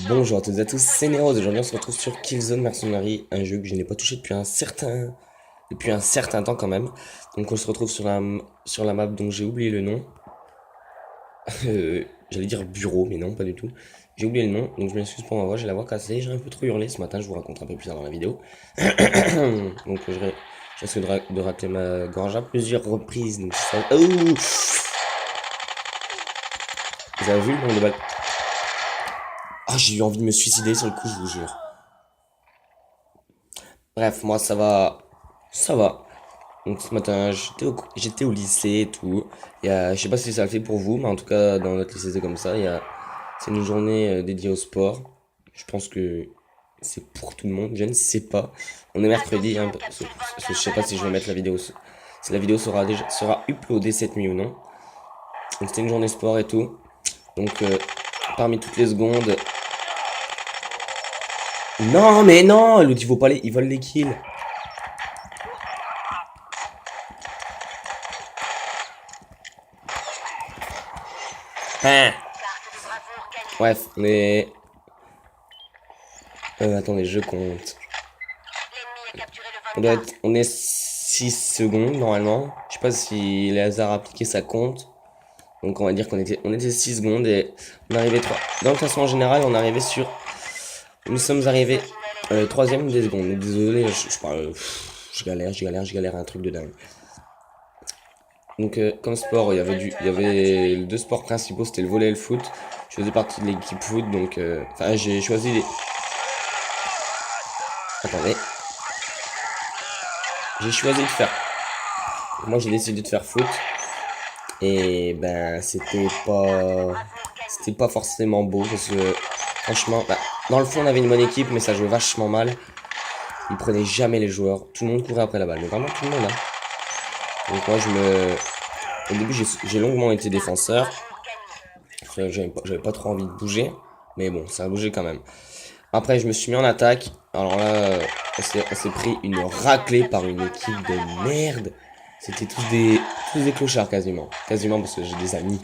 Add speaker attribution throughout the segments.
Speaker 1: Bonjour à toutes et à tous, c'est Nero. Aujourd'hui on se retrouve sur Killzone Mercenary, un jeu que je n'ai pas touché depuis un certain temps quand même. Donc on se retrouve sur la map dont j'ai oublié le nom. J'allais dire bureau, mais non, pas du tout. J'ai oublié le nom, donc je m'excuse pour ma voix, j'ai la voix cassée, j'ai un peu trop hurlé ce matin, je vous raconterai un peu plus tard dans la vidéo. Donc je risque de racler ma gorge à plusieurs reprises. Donc ça... Oh, vous avez vu le nombre de balles? Ah, j'ai eu envie de me suicider sur le coup, je vous jure. Bref, moi ça va. Ça va. Donc ce matin, j'étais au lycée et tout. Je sais pas si ça le fait pour vous, mais en tout cas, dans notre lycée, c'est comme ça. C'est une journée dédiée au sport. Je pense que c'est pour tout le monde. Je ne sais pas. On est mercredi, hein, parce que je sais pas si je vais mettre la vidéo. Si la vidéo sera uploadée cette nuit ou non. Donc c'était une journée sport et tout. Donc parmi toutes les secondes. Non, mais non, l'autre il vole les kills. Hein. Bref, mais attendez, je compte. On est 6 secondes normalement. Je sais pas si les hasards appliqués ça compte. Donc on va dire on était 6 secondes et on arrivait 3. Dans le classement général, on arrivait sur. Nous sommes arrivés troisième des secondes. Donc, désolé, je parle. Je galère un truc de dingue. Donc comme sport, il y avait les deux sports principaux, c'était le volley et le foot. Je faisais partie de l'équipe foot, donc enfin j'ai choisi les. Attendez, j'ai choisi de faire. Moi j'ai décidé de faire foot. Et ben c'était pas forcément beau parce que franchement bah, dans le fond on avait une bonne équipe mais ça jouait vachement mal. Ils prenaient jamais les joueurs, tout le monde courait après la balle, mais vraiment tout le monde hein. Donc moi au début j'ai longuement été défenseur. J'avais pas trop envie de bouger, mais bon ça a bougé quand même. Après je me suis mis en attaque. Alors là on s'est pris une raclée par une équipe de merde. C'était tous des clochards quasiment parce que j'ai des amis.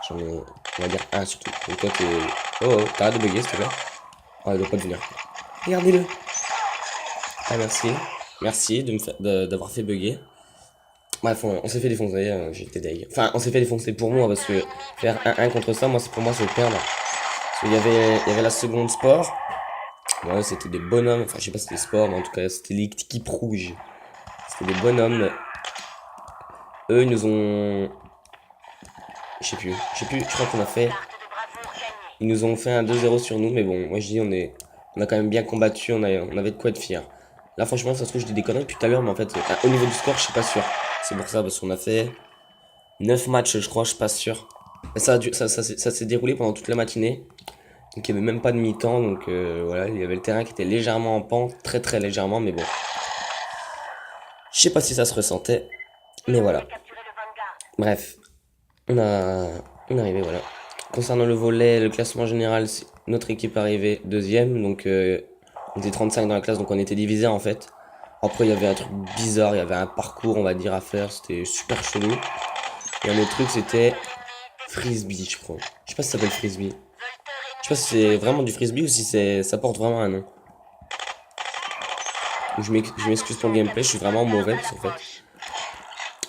Speaker 1: J'en ai, on va dire un surtout. Donc toi t'es. Oh, oh, t'arrêtes de bugger s'il te plaît. Ah, il doit pas devenir. Regardez-le. Ah, merci. Merci d'avoir fait bugger. Bref, on s'est fait défoncer, j'étais deg. Enfin, on s'est fait défoncer pour moi parce que faire 1-1 contre ça, pour moi, c'est perdre. Parce qu'il y avait la seconde sport. Ouais, c'était des bonhommes. Enfin, je sais pas si c'était sport, mais en tout cas, c'était l'équipe rouge. C'était des bonhommes. Eux, ils nous ont. Je crois qu'on a fait. Ils nous ont fait un 2-0 sur nous, mais bon, moi je dis, on a quand même bien combattu, on avait de quoi être fier. Là, franchement, ça se trouve, je dis des conneries depuis tout à l'heure, mais en fait, au niveau du score, je suis pas sûr. C'est pour ça, parce qu'on a fait 9 matchs, je crois, je suis pas sûr. Mais ça s'est déroulé pendant toute la matinée. Donc, il y avait même pas de mi-temps, donc voilà, il y avait le terrain qui était légèrement en pente, très très légèrement, mais bon. Je sais pas si ça se ressentait, mais voilà. Bref, on a, on est arrivé, voilà. Concernant le volet, le classement général, notre équipe est arrivée deuxième, donc on était 35 dans la classe, donc on était divisé en fait. Après, il y avait un truc bizarre, il y avait un parcours, on va dire, à faire, c'était super chelou. Et un autre truc, c'était frisbee, je crois. Je sais pas si ça s'appelle frisbee. Je sais pas si c'est vraiment du frisbee ou si ça porte vraiment un nom. Je m'excuse pour le gameplay, je suis vraiment mauvais, parce qu'en fait,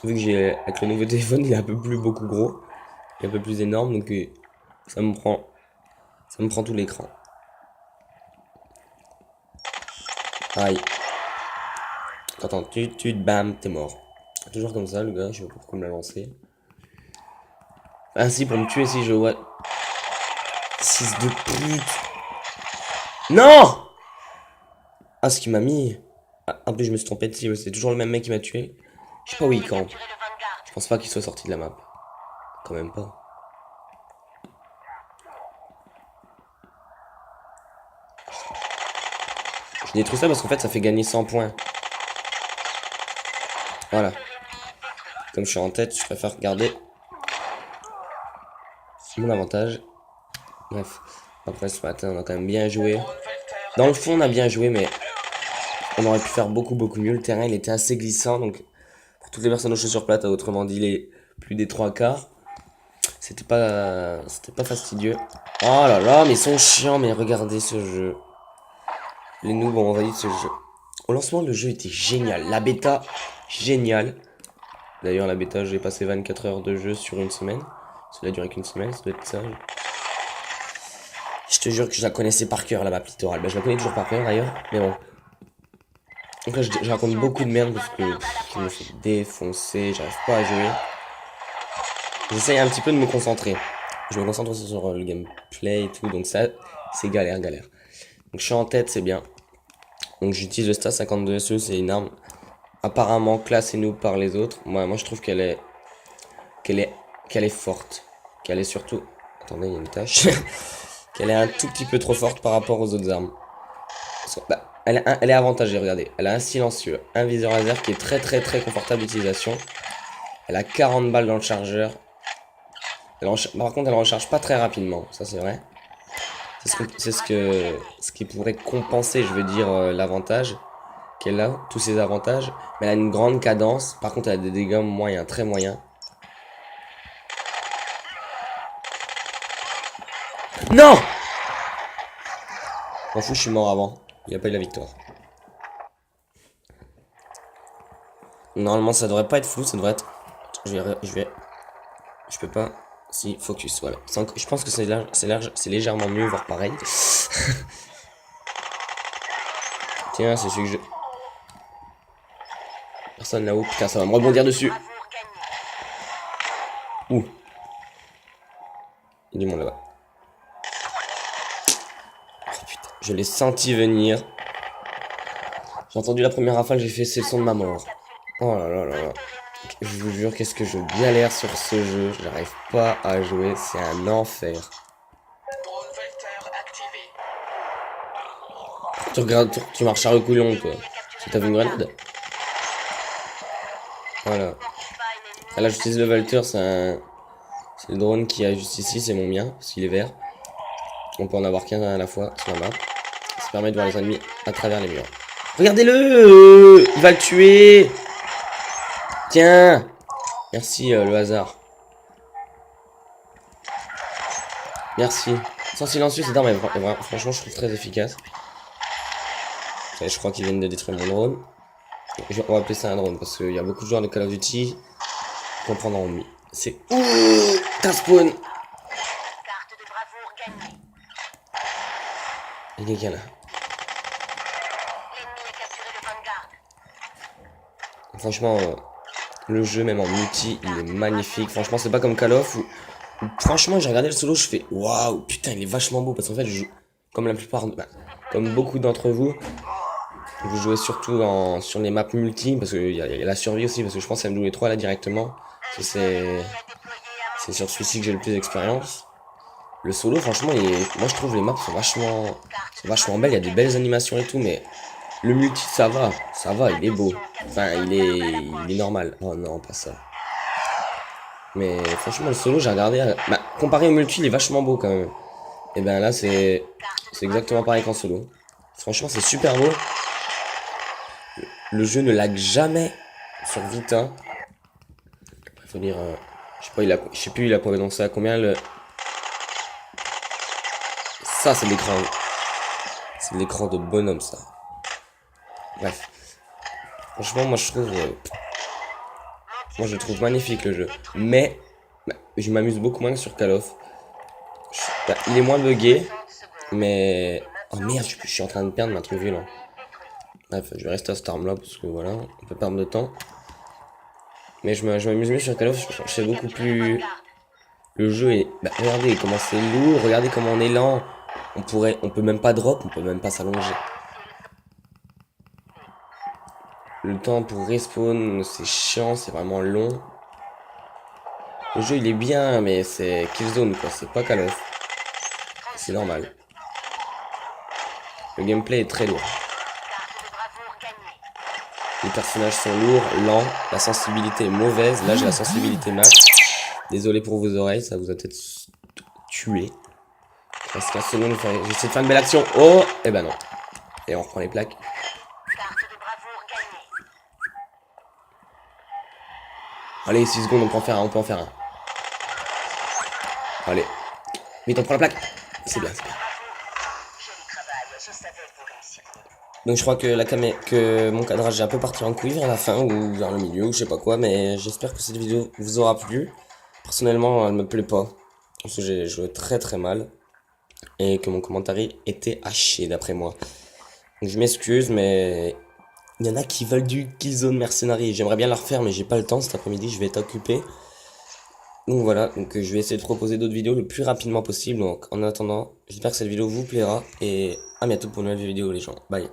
Speaker 1: vu que avec le nouveau téléphone, il est un peu plus beaucoup gros, il est un peu plus énorme, donc ça me prend, ça me prend tout l'écran. Aïe. Attends, bam, t'es mort. Toujours comme ça, le gars, je sais pas pourquoi me l'a lancé. Ah si, pour me tuer, si je vois. 6 de pute. Non. Ah, ce qui m'a mis. Ah, en plus, je me suis trompé de cible, c'est toujours le même mec qui m'a tué. Je sais pas où il campe. Je pense pas qu'il soit sorti de la map. Quand même pas. Je détruis ça parce qu'en fait, ça fait gagner 100 points. Voilà. Comme je suis en tête, je préfère garder mon avantage. Bref. Après, ce matin, on a quand même bien joué. Dans le fond, on a bien joué, mais on aurait pu faire beaucoup beaucoup mieux. Le terrain il était assez glissant, donc pour toutes les personnes aux chaussures plates, autrement dit les plus des trois quarts, C'était pas fastidieux. Oh là là, mais ils sont chiants, mais regardez ce jeu. Les noobs ont envahi ce jeu. Au lancement, le jeu était génial. La bêta, génial. D'ailleurs, la bêta, j'ai passé 24 heures de jeu sur une semaine. Cela a duré qu'une semaine, ça doit être ça. Je te jure que je la connaissais par cœur, la map littorale. Bah, je la connais toujours par cœur d'ailleurs, mais bon. Donc là, je raconte beaucoup de merde parce que je me fais défoncer, j'arrive pas à jouer. J'essaye un petit peu de me concentrer. Je me concentre aussi sur le gameplay et tout, donc ça, c'est galère. Donc je suis en tête, c'est bien. Donc j'utilise le Star 52 SE, c'est une arme apparemment classée noob par les autres. Moi je trouve qu'elle est forte. Qu'elle est surtout... Attendez, il y a une tâche. Qu'elle est un tout petit peu trop forte par rapport aux autres armes. Bah, elle est avantagée, regardez. Elle a un silencieux, un viseur laser qui est très confortable d'utilisation. Elle a 40 balles dans le chargeur. Par contre, elle recharge pas très rapidement, ça c'est vrai. C'est ce qui pourrait compenser, je veux dire, l'avantage qu'elle a, tous ses avantages. Mais elle a une grande cadence. Par contre, elle a des dégâts moyens, très moyens. Non! M'en fous, je suis mort avant. Il n'y a pas eu la victoire. Normalement, ça devrait pas être flou, ça devrait être... Je peux pas... Si, focus, voilà. Je pense que c'est légèrement mieux, voire pareil. Tiens, c'est celui que je... Personne là-haut. Putain, ça va me rebondir dessus. Ouh. Il y a du monde là-bas. Oh putain, je l'ai senti venir. J'ai entendu la première rafale, j'ai fait c'est le son de ma mort. Oh là là là là. Je vous jure, qu'est-ce que je galère sur ce jeu. J'arrive pas à jouer, c'est un enfer. Tu regardes, tu marches à reculons, toi. T'as vu une grenade? Voilà. Ah, là, j'utilise le Valter, c'est le drone qui est juste ici, c'est mon mien, parce qu'il est vert. On peut en avoir qu'un à la fois sur la map. Ça permet de voir les ennemis à travers les murs. Regardez-le! Il va le tuer! Tiens! Merci, le hasard. Merci. Sans silencieux, cette arme est franchement, je trouve très efficace. Et je crois qu'ils viennent de détruire mon drone. On va appeler ça un drone, parce qu'il y a beaucoup de joueurs de Call of Duty qui comprendront mieux. C'est... Ouh! T'as spawn! Il est là. Franchement, le jeu, même en multi, il est magnifique. Franchement, c'est pas comme Call of où franchement, j'ai regardé le solo, je fais waouh, putain, il est vachement beau. Parce qu'en fait, je joue comme la plupart, comme beaucoup d'entre vous, vous jouez surtout sur les maps multi. Parce qu'il y a la survie aussi. Parce que je pense à me jouer 3 là directement. C'est sur celui-ci que j'ai le plus d'expérience. Le solo, franchement, moi je trouve les maps sont vachement belles. Il y a des belles animations et tout, mais le multi, ça va, il est beau. Enfin, il est normal. Oh non, pas ça. Mais franchement, le solo, j'ai regardé. Bah, comparé au multi, il est vachement beau quand même. Et ben là, c'est exactement pareil qu'en solo. Franchement, c'est super beau. Le jeu ne lag jamais sur Vita. Il faut dire, je sais plus, il a prononcé à combien le. Ça, c'est l'écran. C'est l'écran de bonhomme, ça. Bref. Franchement, moi, je trouve magnifique le jeu. Mais, bah, je m'amuse beaucoup moins que sur Call of. Bah, il est moins bugué. Mais... Oh merde, je suis en train de perdre un truc violent. Bref, je vais rester à cette arme là parce que voilà, on peut perdre de temps. Mais je m'amuse mieux sur Call of, je fais beaucoup plus... Le jeu est... Bah, regardez comment c'est lourd, regardez comment on est lent. On peut même pas drop, on peut même pas s'allonger. Le temps pour respawn, c'est chiant, c'est vraiment long. Le jeu il est bien, mais c'est Killzone quoi, c'est pas Call of. C'est normal. Le gameplay est très lourd. Les personnages sont lourds, lents, la sensibilité est mauvaise. Là j'ai la sensibilité max. Désolé pour vos oreilles, ça vous a peut-être tué. Reste 15 secondes, j'essaie de faire une belle action. Oh! Eh ben non. Et on reprend les plaques. Allez, 6 secondes, on peut en faire un, Allez. Vite, on prend la plaque. C'est bien, c'est bien. Donc je crois que que mon cadrage est un peu parti en couille vers la fin ou vers le milieu ou je sais pas quoi, mais j'espère que cette vidéo vous aura plu. Personnellement, elle me plaît pas. Parce que j'ai joué très très mal. Et que mon commentaire était à chier d'après moi. Donc je m'excuse, mais il y en a qui veulent du Killzone Mercenary. J'aimerais bien la refaire, mais j'ai pas le temps cet après-midi, je vais être occupé. Donc voilà, donc je vais essayer de proposer d'autres vidéos le plus rapidement possible. Donc en attendant, j'espère que cette vidéo vous plaira et à bientôt pour une nouvelle vidéo les gens. Bye.